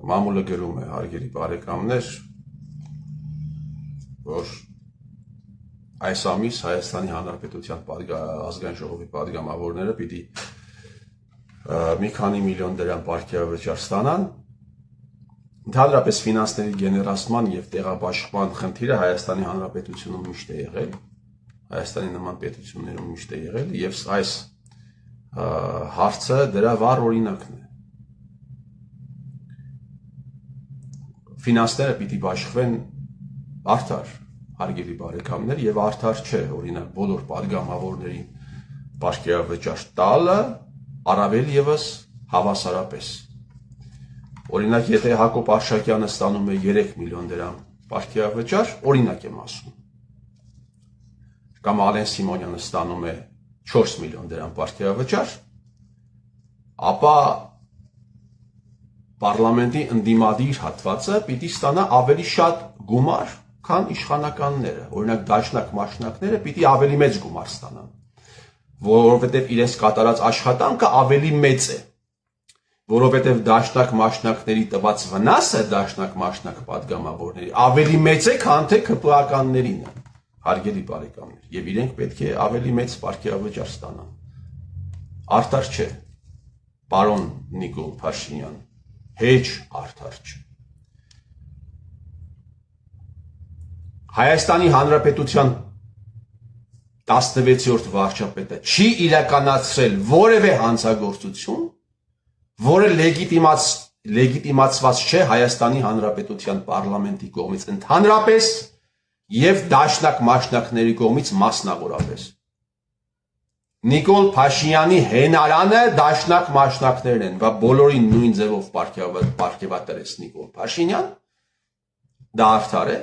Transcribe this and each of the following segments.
Մամուլը գրում է հարգելի բարեկամներ, որ այս ամիս Հայաստանի Հանրապետության ազգային ժողովի պատգամավորները պիտի մի քանի միլիոն դրամ պարգևավճար ստանան։ Ընդհանրապես ֆինանսների գեներացման եւ տեղաբաշխման խնդիրը Հայաստանի Հանրապետությունում միշտ է եղել, Հայաստանի նման պետություններում միշտ է եղել եւ այս հարցը դրա վառ օրինակն է։ Ֆինանսները պիտի բաշխվեն արդար, հարգելի բարեկամներ, եւ արդար չէ, օրինակ բոլոր պատգամավորներին պարգևավճար տալը, առավել եւս հավասարապես։ Օրինակ, եթե Հակոբ Արշակյանը ստանում է 3 միլիոն դրամ պարգևավճար, օրինակ եմ ասում, կամ Ալեն Սիմոնյանը ստանում է 4 միլիոն դրամ պարգևավճար, ապա պարլամենտի ընդդիմադիր հատվածը պիտի ստանա ավելի շատ գումար, քան իշխանականները, օրինակ դաշնակ մաշնակները պիտի ավելի մեծ գումար ստանան, որովհետև իրենց կատարած աշխատանքը ավելի մեծ է, որովհետև դաշնակ մաշնակների տված վնասը դաշնակ մաշնակ պատգամավորների ավելի մեծ է, քան թե ԿՊԱ-ականներինը, հարգելի բարեկամներ, եւ իրենք պետք է ավելի մեծ պարգևավճար ստանան։ Արդար չէ, պարոն Նիկոլ Փաշինյան, հեչ արդար չէ։ Հայաստանի Հանրապետության 16-րդ վարչապետը չի իրականացրել որևէ հանցագործություն, որը լեգիտիմացված չէ Հայաստանի Հանրապետության պարլամենտի կողմից ընդհանրապես եւ դաշնակ մաշնակների կողմից մասնավորապես։ Նիկոլ Փաշինյանի հենարանը դաշնակ մաշնակներն են, và բոլորին նույն ձևով պարգևատրեց Նիկոլ Փաշինյան, դա արդար է։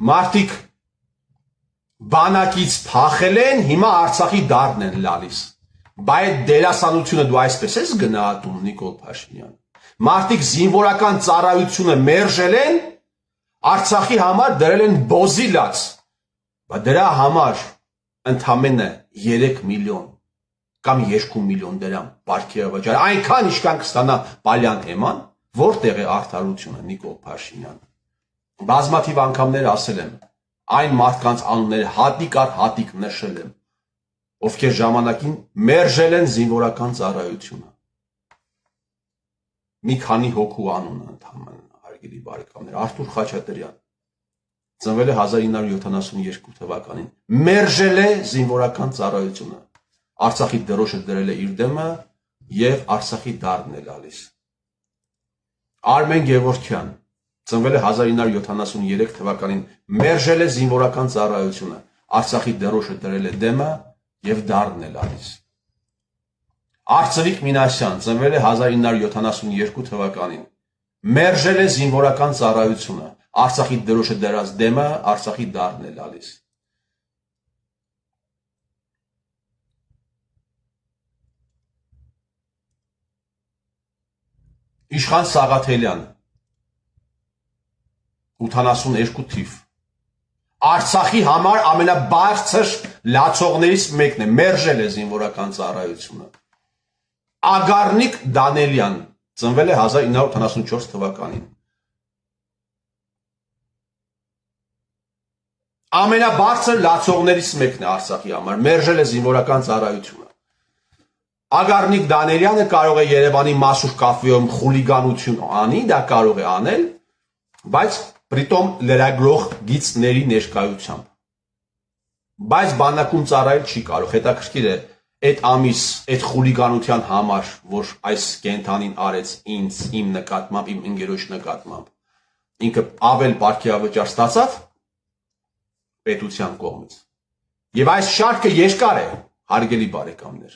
Մարդիկ բանակից փախել են, հիմա Արցախի դարն են լալիս։ Բայց դերասանությունը դու այսպես ես գնահատում, Նիկոլ Փաշինյան։ Մարդիկ զինվորական ծառայությունը մերժել են, Արցախի համար դրել են բոզիլաց, բայց դրա համար ընդամենը 3 միլիոն կամ 2 միլիոն դրամ պարգևավճար, այնքան ինչքան կստանա Պալյան Էման, որտեղ է արդարությունը, Նիկոլ Փաշինյան։ Բազմաթիվ անգամներ ասել եմ, այն մարդկանց անունները հատիկ առ հատիկ նշել եմ, ովքեր ժամանակին մերժել են զինվորական ծառայությունը։ Մի քանի հոգու անունը ընդհանրապես, հարգելի բարեկամներ, Արթուր Խաչատրյան, ծնվել է 1972 թվականին, մերժել է զինվորական ծառայությունը, Արցախի դրոշը դրել է իր դեմը եւ Արցախի դարն է լալիս։ Արմեն Գևորգյան, ծնվել է 1973 թվականին, մերժել է զինվորական ծառայությունը, Արցախի դրոշը դրել է դեմը եւ դարն է լալիս։ Արծվիկ Մինասյան, ծնվել է 1972 թվականին, մերժել է զինվորական ծառայությունը, Արցախի դրոշը դրած դեմը, Արցախի դարն է լալիս։ Իշխան Սաղաթելյան, 82 թիվ, Արցախի համար ամենաբարձր լացողներից մեկն է, մերժել է զինվորական ծառայությունը։ Ագառնիկ Դանելյան, ծնվել է 1984 թվականին, ամենաբարձր լացողներից մեկն է Արցախի համար, մերժել է զինվորական ծառայությունը։ Ագառնիկ Դանելյանը կարող է Երևանի Մասուր կաֆեում խուլիգանություն անի, դա կարող է անել, բայց պրիտոմ լրագրող գիծների ներկայությամբ։ Բայց բանակում ծառայել չի կարող, հետաքրքիր է, այդ ամիս, այդ խուլիգանության համար, որ այս կենթանին արեց ինձ, իմ նկատմամբ, իմ ընկերոջ նկատմամբ, ինքը ավել պարգևավճար ստացավ պետության կողմից։ Եվ այս շարքը երկար է, հարգելի բարեկամներ։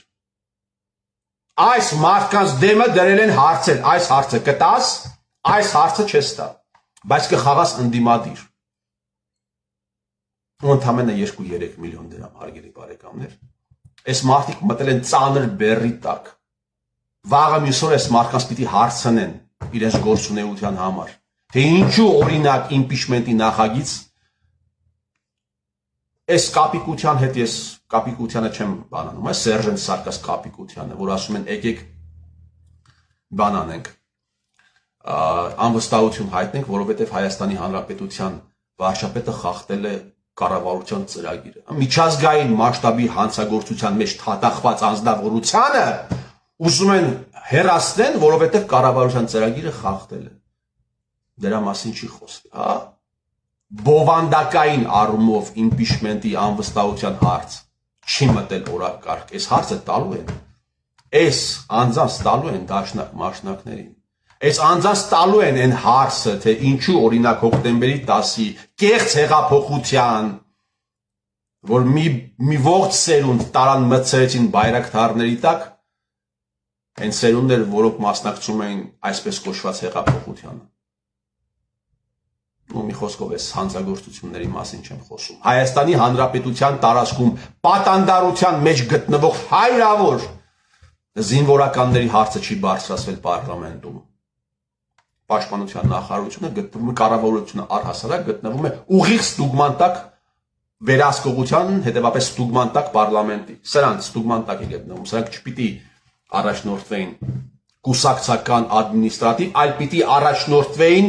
Այս մարդկանց դեմը դրել են հարցեր, այս հարցը կտաս, այս հարցը չես տա, բայց կխաղաս ընդդիմադիր։ Ու ընդամենը 2-3 միլիոն դրամ, հարգելի բարեկամներ։ Այս մարդիկ մտել են ծանր բեռի տակ։ Վաղը մյուս օր այս մարդկանց պիտի հարցնեն իրենց գործունեության համար, թե ինչու օրինակ իմպիչմենտի նախագիծ Այս կապիկության հետ ես կապիկությանը չեմ բանանում, այս Սերժան Սարգս կապիկությանը, որ ասում են եկեք բան անենք, անվստահություն հայտնենք, որովհետև Հայաստանի Հանրապետության վարչապետը խախտել է կառավարության ծրագիրը։ Միջազգային մասշտաբի հանցագործության մեջ թաթախված անձնավորությանը ուզում են հեռացնեն, որովհետև կառավարության ծրագիրը խախտել է։ Դրա մասին չի խոսքի, հա։ Բովանդակային առումով իմպիչմենտի անվստահության հարց չի մտել օրակարգ, այս հարցը տալու են, այս անձանց տալու են դաշնակ մասնակներին, այս անձանց տալու են այն հարցը, թե ինչու օրինակ հոկտեմբերի 10-ի կեղծ հեղափոխության, որ մի ողջ սերունդ տարան մտցրեցին բայրակթարների տակ, այն սերունդներ, որոնք մասնակցում էին այսպես կոչված հեղափոխությանը։ Ու մի խոսքով այս հանցագործությունների մասին չեմ խոսում։ Հայաստանի Հանրապետության տարածքում պատանդարության մեջ գտնվող հայրավոր զինվորականների հարցը չի բարձրացվել պարլամենտում։ Պաշտպանության նախարարությունը գտնվում է, կառավարությունը առհասարակ գտնվում է ուղիղ ստուգման տակ վերահսկողության, հետևապես ստուգման տակ պարլամենտի։ Սրանց ստուգման տակ է գտնվում, սրանք չպիտի առաջնորդվեին կուսակցական ադմինիստրատիվ, այլ պիտի առաջնորդվեին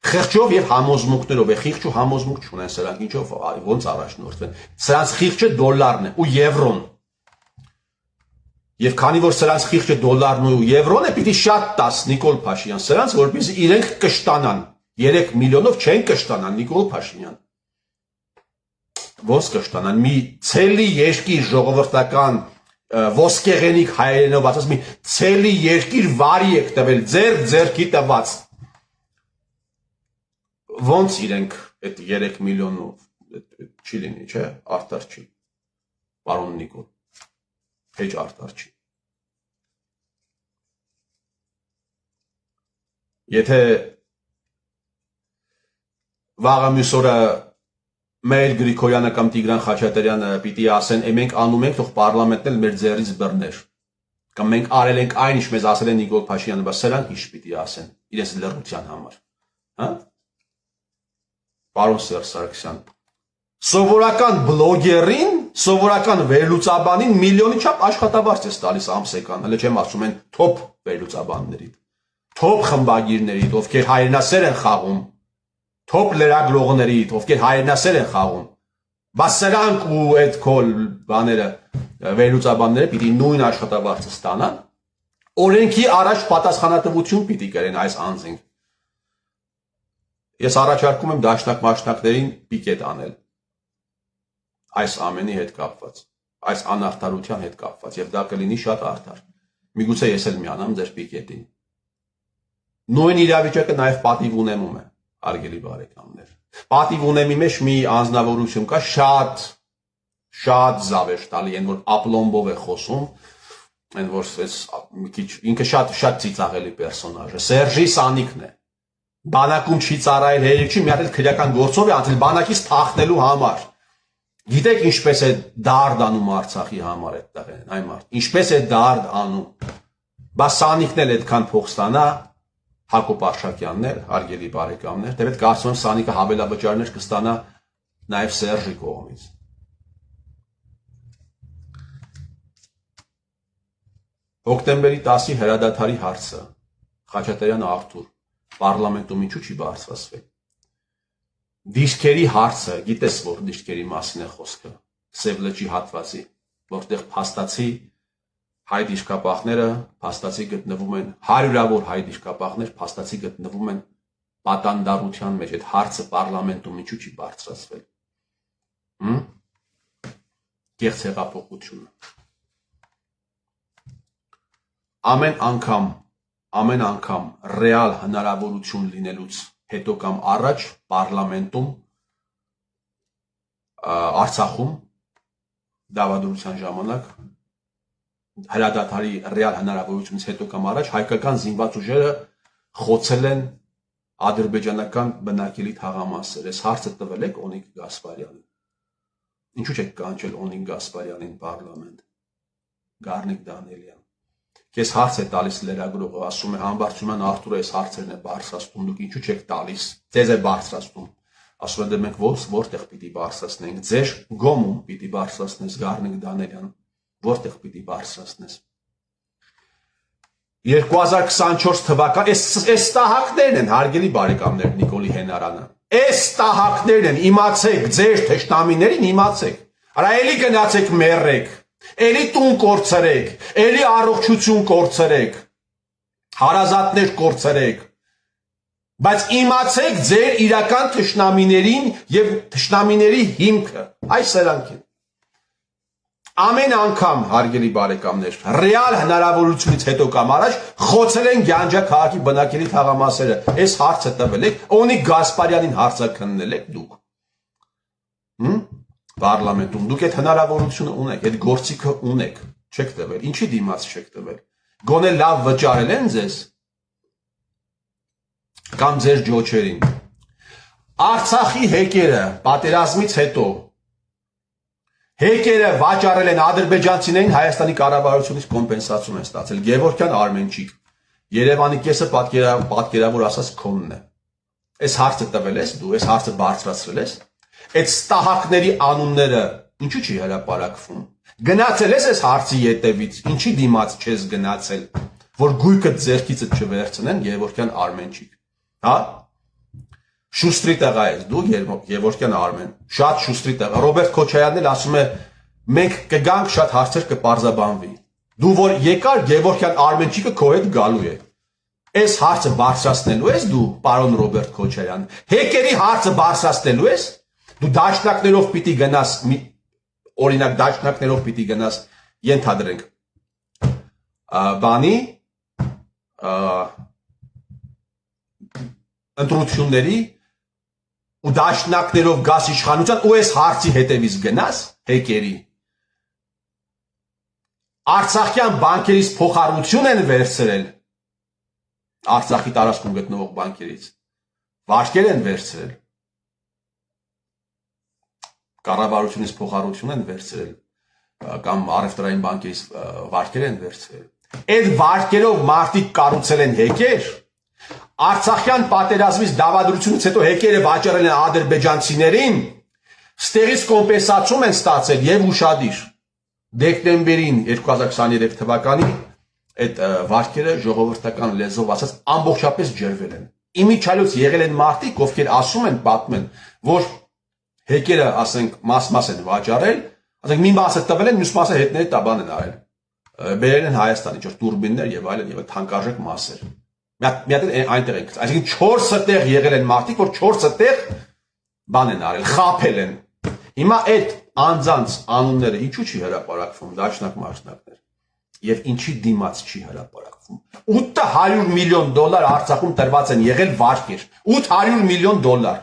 խիղճով եւ համոզմունքներով, խիղճ ու համոզմունք չունեն սրանք, ինչով ոնց առաջնորդվեն։ Սրանց խիղճը դոլարն է ու եվրոն։ Եվ քանի որ սրանց խիղճը դոլարն ու եվրոն է, պիտի շատ տաս Նիկոլ Փաշինյան, սրանց որպեսզի իրենք կշտանան, 3 միլիոնով չեն կշտանան Նիկոլ Փաշինյան։ Ոնց կշտանան, մի ցելի երկիր ժողովրդական ոսկեղենիկ հայերենով ասած մի ցելի երկիր վարի եք տվել, ձերքի տված։ Ոնց իրենք այդ 3 միլիոնով չի լինի, չէ, արդար չի, պարոն Նիկոլ, հեչ արդար չի։ Եթե վաղը մյուս օրը Մեյր Գրիգորյանը կամ Տիգրան Խաչատրյանը պիտի ասեն, մենք անում ենք, թող պարլամենտն էլ մեր ձեռից բռներ, կամ մենք արել ենք այն, ինչ մեզ ասել են Նիկոլ Փաշինյանը, բայց սրանք ինչ պիտի ասեն իրենց լռության համար, հա։ Պարոն Սերժ Սարգսյան, սովորական բլոգերին, սովորական վերլուծաբանին միլիոնի չափ աշխատավարձ ես տալիս ամսեկան, հələ չեմ ասում են թոփ վերլուծաբաններից, թոփ խմբագիրներից, ովքեր հայրենասեր են խաղում, թոփ լրագրողներից, ովքեր հայրենասեր են խաղում, բայց սրանք ու այդ քոլ բաները վերլուծաբանները պիտի նույն աշխատավարձը ստանան, օրենքի առաջ պատասխանատվություն պիտի կրեն այս անձինք։ Ես առաջարկում եմ դաշնակ մասնակներին պիկետ անել այս ամենի հետ կապված, այս անարդարության հետ կապված, եւ դա կլինի շատ արդար։ Միգուցե ես էլ միանամ ձեր պիկետին։ Նույն իրավիճակը նաեւ պատիվ ունեմում է, հարգելի բարեկամներ։ Պատիվ ունեմի մեջ մի անձնավորություն կա, շատ զավեշտալի, այն որ ապլոմբով է խոսում, այն որ մի քիչ ինքը շատ ծիծաղելի պերսոնաժ է, Սերժի Սանիկն է։ Բանակում չի ծառայել հերիք չի, մի հատ էլ քրեական գործով է անցել բանակից թախնելու համար։ Գիտեք ինչպես է դարդ անում Արցախի համար այդտեղ են, այ մարդ, ինչպես է դարդ անում։ Բայց Սանիկն էլ այդքան փող ստանա, Հակոբ Արշակյանն էլ, հարգելի բարեկամներ, դեպի կարծում եմ Սանիկը հավելավճարներ կստանա նաև Սերժի կողմից։ Հոկտեմբերի 10-ի հրադադարի հարցը, Խաչատրյան Արթուր, պարլամենտում ինչու չի բարձրացվել։ Դիրքերի հարցը, գիտես որ դիրքերի մասին է խոսքը, Սև լճի հատվածի, որտեղ փաստացի հայ դիրքապահները փաստացի գտնվում են, հարյուրավոր հայ դիրքապահներ փաստացի գտնվում են պատանդարության մեջ, այդ հարցը պարլամենտում ինչու չի բարձրացվել։ Կեղծ հեղափոխությունը։ Ամեն անգամ ռեալ հնարավորություն լինելուց հետո կամ առաջ պարլամենտում Արցախում դավադրության ժամանակ հրադադարի ռեալ հնարավորությունից հետո կամ առաջ հայկական զինված ուժերը խոցել են ադրբեջանական բնակելի թաղամասեր։ Այս հարցը տվել եք Օնիկ Գասպարյանին։ Ինչու չեք կանչել Օնիկ Գասպարյանին պարլամենտ։ Գառնիկ Դանիելյան։ Քեզ հարց է տալիս լրագրողը, ասում է Համբարձումյան Արթուրը այս հարցերն է բարձրացնում, դուք ինչու չեք տալիս, ձեզ է բարձրացնում։ Ասում են դե մենք որտեղ պիտի բարձրացնենք, ձեր գոմում պիտի բարձրացնես Գառնիկ Դանիելյան, որտեղ պիտի բարձրացնես։ 2024 թվական այս տահակներն են, հարգելի բարեկամներ, Նիկոլի Հենարանը։ Այս տահակներն են, իմացեք, ձեր թշնամիներին իմացեք։ Արա էլի գնացեք մեռեք, էլի տուն կորցրեք, էլի առողջություն կորցրեք, հարազատներ կորցրեք։ Բայց իմացեք ձեր իրական թշնամիներին եւ թշնամիների հիմքը, այս սրանք են։ Ամեն անգամ, հարգելի բարեկամներ, ռեալ հնարավորությունից հետո կամ առաջ խոցել են Գյանջա քաղաքի բնակելի թաղամասերը։ Այս հարցը տվել եք, Օնիկ Գասպարյանին հարցաքննել եք դուք։ Պարլամենտում դուք այդ հնարավորությունը ունեք, այդ գործիքը ունեք, չեք տվել։ Ինչի դիմաց չեք տվել։ Գոնե լավ վճարել են ձեզ կամ ձեր ջոչերին։ Արցախի հեկերը պատերազմից հետո հեկերը վաճառել են ադրբեջանցիներին, Հայաստանի կառավարությունից կոմպենսացիոն են ստացել։ Գևորգյան Արմենչիկ, Երևանի կեսը պատկերավոր ասած քոնն է։ Այս հարցը տվել ես դու, այս հարցը բարձրացրել ես։ Այդ ստահակների անունները ինչու չի հրապարակվում։ Գնացել ես այս հարցի ետևից, ինչի դիմաց չես գնացել, որ գույքը ձեռքիցը չվերցնեն Գևորգյան Արմենչիկ։ Հա? Շուստրի տեղա ես դու, Գևորգյան Արմեն, շատ շուստրի տեղա։ Ռոբերտ Քոչարյանն էլ ասում է, մենք կգանք շատ հարցեր կպարզաբանվի։ Դու որ եկար Գևորգյան Արմենչիկը քո հետ գալու է։ Այս հարցը բարձրացնելու ես դու, պարոն Ռոբերտ Քոչարյան։ Հեկերի հարցը բարձրացնելու ես։ Դու դաշնակներով պիտի գնաս, օրինակ դաշնակներով պիտի գնաս, ենթադրենք, բանի ընտրությունների ու դաշնակներով գաս իշխանության ու այս հարցի հետևից գնաս հեկերի։ Արցախյան բանկերից փոխառություն են վերցրել, Արցախի տարածքում գտնվող բանկերից, վարկեր են վերցրել, կառավարությունից փոխառություն են վերցրել, կամ առևտրային բանկերից վարկեր են վերցրել։ Այդ վարկերով մարդիկ կառուցել են հեկեր, Արցախյան պատերազմից դավադրությունից հետո հեկերը վաճառել են ադրբեջանցիներին, ստեղից կոմպենսացիոն են ստացել եւ ուշադիր։ Դեկտեմբերին 2023 թվականի այդ վարկերը ժողովրդական լեզվով ասած ամբողջապես ջրվել են։ Իմիջիայլոց եղել են մարդիկ, ովքեր ասում են, պատմեն, որ հեկերը, ասենք, մաս-մաս են վաճառել, ասենք մի մասը տվել են, մյուս մասը հետները տաբան են արել։ Բերել են Հայաստանի ճոր տուրբիններ եւ այլն եւ թանկարժեք մասեր։ Մի հատ այնտեղ են, այսինքն 4 տեղ եղել են մարդիկ, որ 4 տեղ բան են արել, խաբել են։ Հիմա այդ անձանց անունները ինչու չի հրապարակվում, դաշնակ մասնակներ, եւ ինչի դիմաց չի հրապարակվում։ 800 միլիոն դոլար Արցախում տրված են եղել վարկեր, 800 միլիոն դոլար,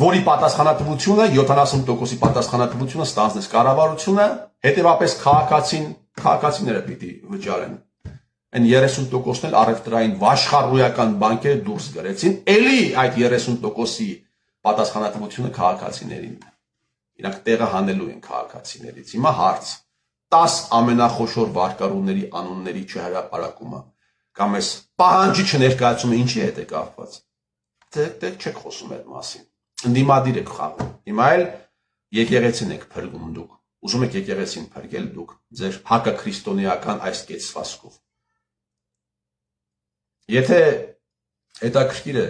որի պատասխանատվությունը 70%-ի պատասխանատվությունը ստանձնեց կառավարությունը, հետեւապես քաղաքացիները պիտի վճարեն։ Այն 30%-ն էլ առևտրային վաշխառույական բանկերը դուրս գրեցին, էլի այդ 30%-ի պատասխանատվությունը քաղաքացիներին։ Իրանք տեղը հանելու են քաղաքացիներից։ Հիմա հարց. 10 ամենախոշոր վարկառուների անունների չհրապարակումը կամ այս պահանջի չներկայացումը ինչի հետ է կապված։ Դե չեք խոսում այդ մասին։ Ընդդիմադիր եք խաղում։ Հիմա էլ եկեղեցին եք փրկում դուք։ Ուզում եք եկեղեցին փրկել դուք ձեր հակաքրիստոնեական այս կեցվածքով։ Եթե հետաքրքիր է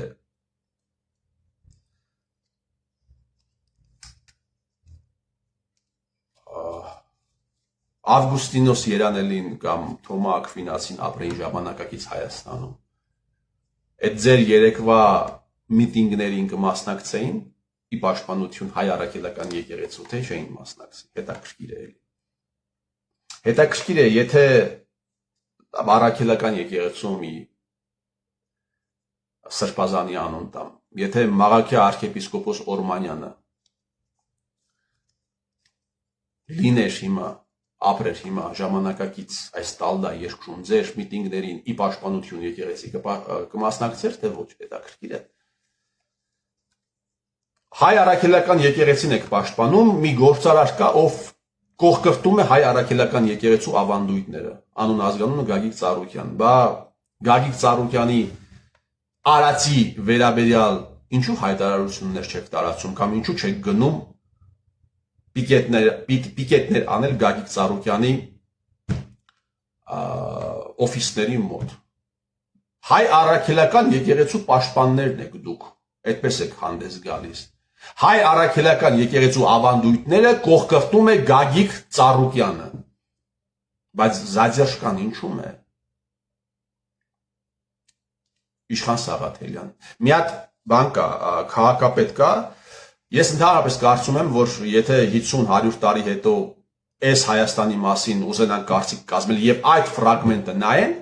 Ավգուստինոս Երանելին կամ Թոմա Ակվինասին ապրեին ժամանակակից Հայաստանում, այդ ձեր երեկվա միտինգներին կմասնակցեին ի պաշտպանություն հայ առաքելական եկեղեցու, թե չէին մասնակցի, հետաքրքիր է էլի։ Հետաքրքիր է, եթե առաքելական եկեղեցու մի սրբազանի անուն տամ, եթե Մաղաքյա arczepiskopos Օրմանյանը լիներ հիմա, ապրեր հիմա ժամանակակից այս տալդա երկրում ձեր միտինգներին ի պաշտպանություն եկեղեցի կմասնակցեր, թե ոչ, հետաքրքիր է։ Հայ առաքելական եկեղեցին եք պաշտպանում, մի գործարար կա, ով կողկրտում է հայ առաքելական եկեղեցու ավանդույթները, անուն ազգանունը Գագիկ Ծառուկյան, բա Գագիկ Ծառուկյանի արածի վերաբերյալ ինչու հայտարարություններ չեք տարածում կամ ինչու չեք գնում պիկետներ անել Գագիկ Ծառուկյանի օֆիսների մոտ հայ առաքելական եկեղեցու պաշտպաններն եք դուք, այդպես եք հանդես գալիս։ Հայ առաքելական եկեղեցու ավանդույթները կողքրտում է Գագիկ Ծառուկյանը, բայց Զադերշկան ինչու՞մ է։ Իշխան Սաղաթելյան։ Մի հատ բան կա, քաղաքապետ կա, ես ընդհանրապես կարծում եմ, որ եթե 50-100 տարի հետո այս Հայաստանի մասին ուզենան կարծիք կազմել եւ այդ ֆրագմենտը նայեն,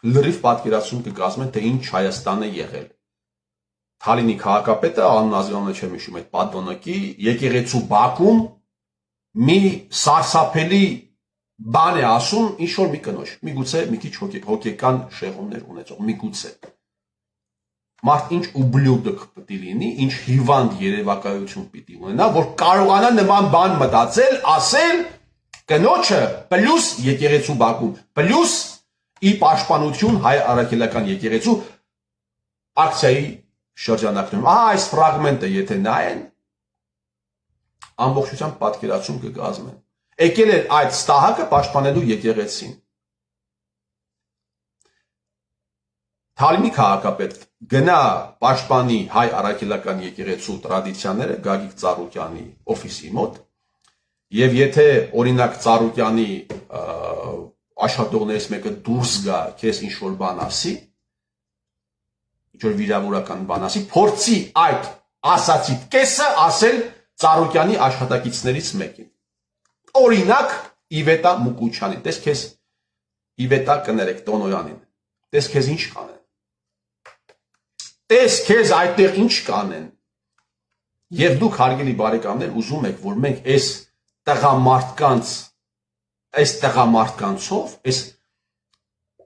լրիվ պատկերացում կկազմեն, թե ինչ Հայաստան է եղել։ Թալինի քաղաքապետը, անուն ազգանունը չեմ հիշում, այդ պատոնոկի եկեղեցու բակում մի սարսափելի բան է ասում, ինչ որ մի կնոջ, միգուցե մի քիչ հոգեկան շեղումներ ունեցող, միգուցե։ Մարդ ինչ ուբլյուդկ պիտի լինի, ինչ հիվանդ երևակայություն պիտի ունենա, որ կարողանա նման բան մտածել, ասել կնոջը պլյուս եկեղեցու բակում, պլյուս ի պաշտպանություն հայ առաքելական եկեղեցու ակցիայի շրջանակներում։ Այս ֆրագմենտը եթե նայեն, ամբողջությամբ պատկերացում կկազմեն։ Եկել էր այդ ստահակը պաշտպանելու եկեղեցին։ Թալինի քաղաքապետ գնա պաշտպանի հայ առաքելական եկեղեցու տրադիցիաները Գագիկ Ծառուկյանի օֆիսի մոտ, եւ եթե օրինակ Ծառուկյանի աշխատողներից մեկը դուրս գա, քեզ ինչ որ բան ասի, ինչ որ վիրավորական բան ասի, փորձի այդ ասացի կեսը ասել Ծառուկյանի աշխատակիցներից մեկին։ Օրինակ Իվետա Մուկուչյանին, տես քեզ Իվետա կներեք Տոնոյանին, տես քեզ ինչ կանեն։ Տես քեզ այդտեղ ինչ կանեն։ Եվ դուք հարգելի բարեկամներ ուզում եք, որ մենք այս տղամարդկանցով, այս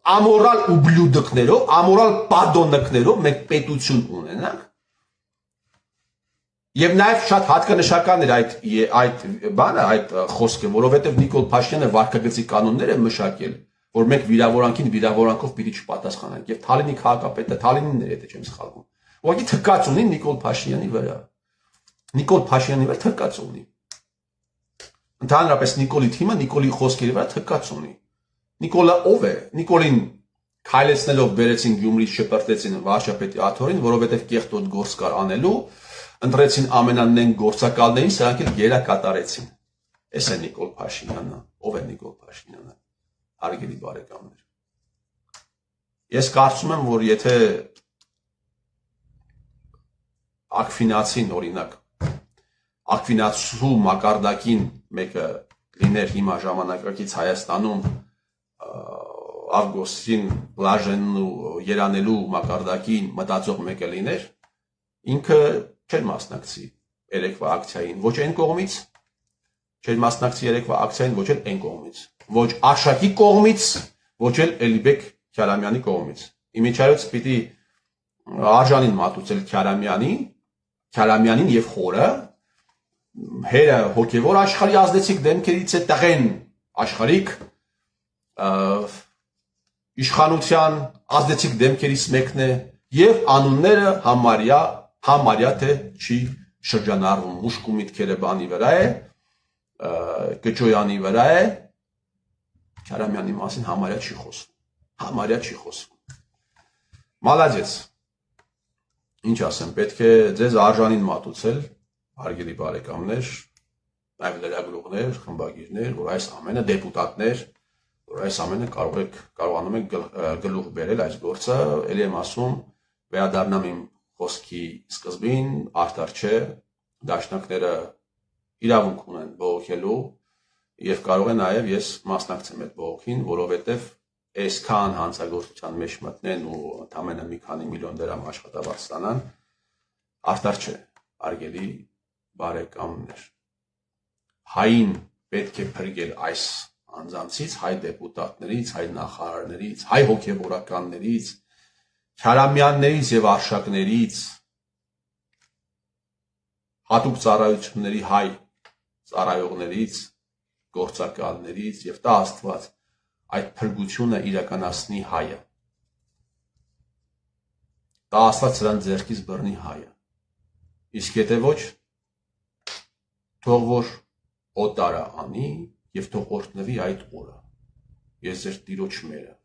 ամորալ ուբլյուդկներով, ամորալ պադոնկներով մենք պետություն ունենանք։ Եվ նաև շատ հատկանշական էր այդ բանը, այդ խոսքը, որովհետև Նիկոլ Փաշինյանը վարքագծի կանոններ է մշակել, որ մենք վիրավորանքին վիրավորանքով պիտի չպատասխանենք։ Եվ Թալինի քաղաքապետը, Թալինին էր, եթե չեմ սխալվում, ուղղակի թքած ունի Նիկոլ Փաշինյանի վրա։ Նիկոլ Փաշինյանի վրա թքած ունի։ Ընդհանրապես Նիկոլի թիմը Նիկոլի խոսքերի վրա թքած ունի։ Նիկոլը ով է։ Նիկոլին քայլեցնելով բերեցին Գյումրից շպրտեցին վարչապետի աթոռին, որովհետև կեղտոտ գործ կար անելու, ընտրեցին ամենանեն գործակալներին, սրանք էլ գերա կատարեցին։ Էս է Նիկոլ Փաշինյանը։ Ով է Նիկոլ Փաշինյանը։ Հարգելի բարեկամներ։ Ես կարծում եմ, որ եթե Ակվինացին օրինակ, Ակվինացու մակարդակին մեկը լիներ հիմա ժամանակակից Հայաստանում Ավգոստին Բլաժենն ու Երանելու մակարդակին մտածող մեկը լիներ, ինքը չէր մասնակցի երեկվա ակցիային, ոչ այն կողմից, չէր մասնակցի երեկվա ակցիային, ոչ էլ այն կողմից, ոչ Արշակի կողմից, ոչ էլ Էլիբեկ Քյարամյանի կողմից։ Իմիջիայլոց պիտի արժանին մատուցել Քյարամյանին եւ խորը, հերը հոգևոր աշխարհի ազդեցիկ դեմքերից է, տղեն աշխարհիկ իշխանության ազդեցիկ դեմքերից մեկն է եւ անունները համարյա թե չի շրջանառվում, մուշկու միտքերը բանի վրա է, Կճոյանի վրա է, Քյարամյանի մասին համարյա չի խոսվում։ Մալադեց։ Ինչ ասեմ, պետք է ձեզ արժանին մատուցել, հարգելի բարեկամներ, նաև լրագրողներ, խմբագիրներ, որ այս ամենը դեպուտատներ, որ այս ամենը կարողանում եք գլուխ բերել այս գործը, ելի եմ ասում, վերադառնամ իմ խոսքի սկզբին, արդար չէ, դաշնակները իրավունք ունեն բողոքելու եւ կարող է նաեւ ես մասնակցեմ այդ բողոքին, որովհետեւ այսքան հանցագործության մեջ մտնեն ու ընդամենը մի քանի միլիոն դրամ աշխատավարձ ստանան, արդար չէ, արգելի բարեկամներ։ Հային պետք է փրկել այս անձանցից, հայ դեպուտատներից, հայ նախարարներից, հայ հոգևորականներից, Քյարամյաններից եւ Արշակներից, հատուկ ծառայությունների հայ ծառայողներից, գործակալներից եւ տա Աստված այդ փրկությունը իրականացնի հայը։ Տա Աստված սրան ձեռքից բռնի հայը։ Իսկ եթե ոչ, թող որ օտարը անի եւ թող օրհնվի այդ օրը։ Ես ձեր տիրոջ մերը։